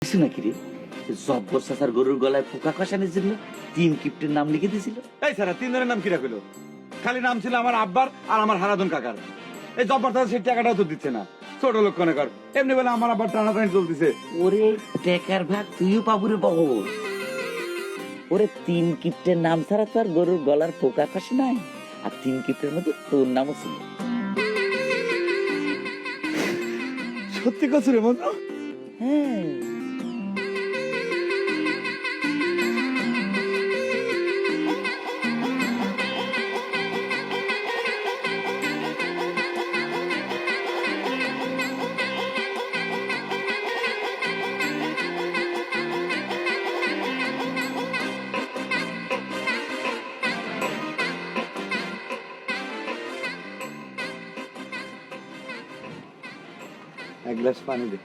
কিছু নাকি রে, জব্বর চাচার গরুর গলায় পোকা কষানোর জন্য তিন কিপ্টের নাম লিখে দিয়েছিল। এই স্যার তিনজনের নাম কি রাখলো? খালি নাম ছিল আমার আব্বার আর আমার হারাধন কাকার। এই জব্বর চাচা সেই টাকাটাও তো দিচ্ছে না, ছোট লোক কনেকর। এমনি বলে আমার আব্বার টানাটানি চলতেছে। ওরে টেকার ভাগ তুইও পাবুরে বহর। ওরে তিন কিপ্টের নাম ছাড়া তো আর গরুর গলার পোকা কষে নাই। আর তিন কিপ্টের মধ্যে তোর নামও ছিল। সত্যি কথা রে মন্ত্র? হ্যাঁ, এক গ্লাস পানি দে।